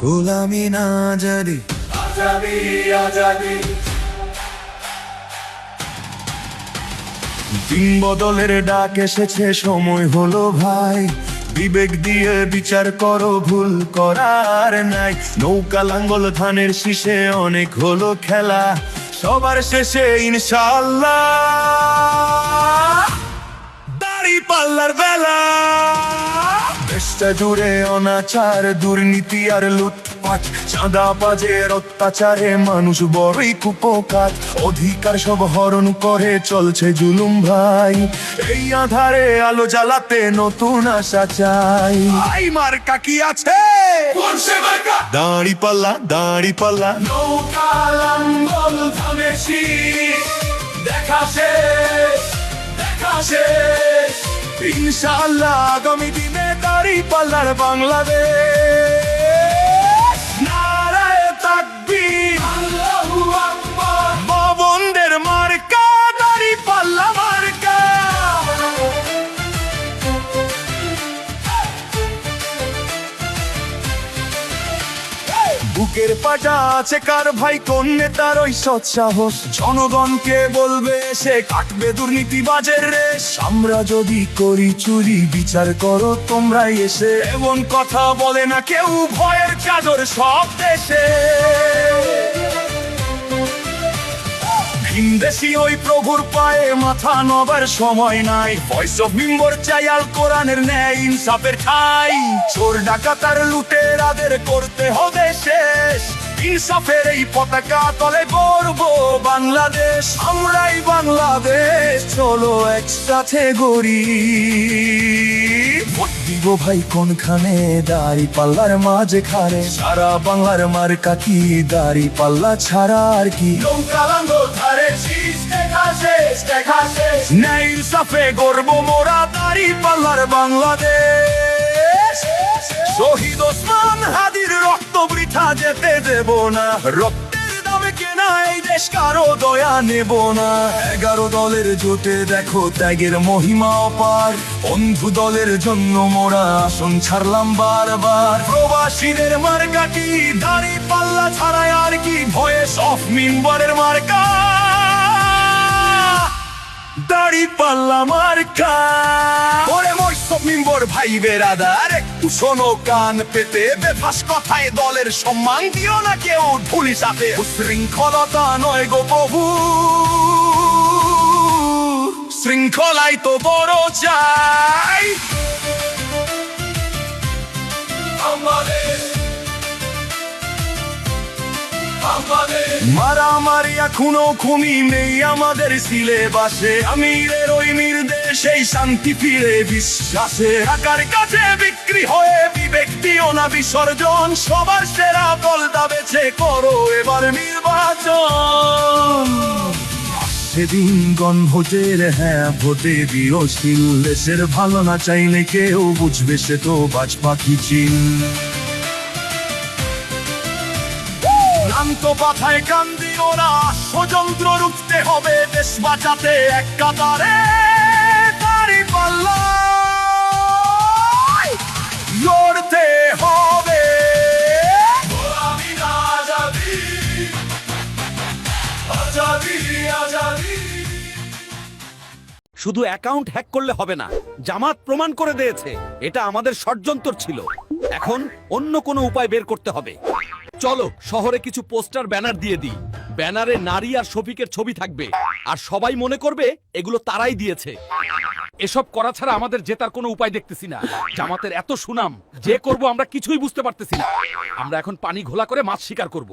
গোলামি না আজাদি, আজাদি আজাদি। দিন বদলের ডাক এসেছে, সময় হলো ভাই। বিবেক দিয়ে বিচার করো, ভুল করার নাই। নৌকা লাঙ্গল ধানের শীষে অনেক হলো খেলা, সবার শেষে ইনশাআল্লাহ দাড়ি পাল্লার বেলা। দেশটা জুড়ে অনাচার, দুর্নীতি আর লুটপাট, চাঁদাবাজের অত্যাচারে মানুষ বড়ই কুপোকাত। অধিকার সব হরণ করে চলছে জুলুম ভাই। এই আধারে আলো জ্বালাতে নতুন আশা চাই। আই মার্কা কি আছে? দাড়ি পাল্লা, দাড়ি পাল্লা, নৌকা লাঙ্গল ধানের শীষ। দেখা শেষ, দেখা শেষ, ইনশাআল্লাহ আগামী দিনে দাড়ি পাল্লার বাংলাদেশ। নারায়ে তাকবীর, আল্লাহু আকবার। মা বোনদের মার্কা দাড়ি পাল্লা মার্কা। বুকের পাটা আছে কার ভাই, কোন নেতার ওই সৎ সাহস? জনগণকে বলবে সে কাটবে দুর্নীতিবাজের রেশ। আমরা যদি করি চুরি, বিচার করো তোমরাই এসে। এমন কথা বলে না কেউ, ভয়ের চাদর সব দেশে। ভিনদেশি ওই প্রভুর পায়ে মাথা নবার সময় নাই। ভয়েস অফ মেম্বার চাই আল কোরআনের ন্যায় ইনসাফের ঠাই। চোর ডাকাতার লুটেরাদের করতে হবে শেষ। ইনসাফের এই পতাকা তলে গর্ব বাংলাদেশ। আমরাই বাংলাদেশ, চলো একসাথে গড়ি। ভোট দিব ভাই কোনখানে? দাড়ি পাল্লার মাঝে খারে। সারা বাংলার মার্কা কি? দাড়ি পাল্লা ছাড়া আর কি? নৌকা লাঙ্গল ধানের শীষ। দেখা শেষ, দেখা শেষ, ন্যায় ইনসাফে গর্ব মোরা। দাড়ি পাল্লার বাংলাদেশ। শহীদ ওসমান হাদির রক্ত বৃথা যেতে দেব না। রক্তের দামে কেনা এই দেশ, কারো দয়া নেব না। 11 দলের জোটে দেখো ত্যাগের মহিমা অপার। বন্ধু দলের জন্য মোরা আসন ছাড়লাম বারবার। প্রবাসীদের মার্কা কি? দাড়ি পাল্লা ছাড়াই আর কি? ভয়েস অফ মেম্বারের মার্কা দাড়ি পাল্লা মার্কা। ওরে মৈসব মেম্বার ভাই বেরাদার, একটু শোনো কান পেতে। বেফাস কথায় দলের সম্মান দিও না কেউ ঢুলি সাথে। শৃঙ্খলতা নয় গো প্রভু, শৃঙ্খলাই তো বড় চাই। মারামারি খুনো খুনি নেই আমাদের সিলেবাসে। আমিরের ওই নির্দেশ, এই শান্তি ফিরে বিশ্বাসে। টাকার কাছে বিক্রি হয়ে বিবেক দিও না বিসর্জন। সবার সেরা দলটা বেছে করো এবার নির্বাচন। সেদিন গণভোটের হ্যাঁ ভোটে দিও শিল। দেশের ভালো না চাইলে কেউ বুঝবে সে তো বাজ পাখি চিল। শান্ত পাথায় কান দিও না, ষড়যন্ত্র রুখতে হবে দেশ বাঁচাতে এক কাতারে। দাড়ি পাল্লা লড়তে হবে। গোলামি না আজাদি, আজাদি আজাদি। শুধু অ্যাকাউন্ট হ্যাক করলে হবে না, জামাত প্রমাণ করে দিয়েছে এটা আমাদের ষড়যন্ত্র ছিল। এখন অন্য কোনো উপায় বের করতে হবে। চলো শহরে কিছু পোস্টার ব্যানার দিয়ে দিই। ব্যানারে নারী আর শফিকের ছবি থাকবে, আর সবাই মনে করবে এগুলো তারাই দিয়েছে। এসব করা ছাড়া আমাদের জেতার কোনো উপায় দেখতেছি না। জামাতের এত সুনাম, যে করব আমরা কিছুই বুঝতে পারতেছি না। আমরা এখন পানি ঘোলা করে মাছ শিকার করব।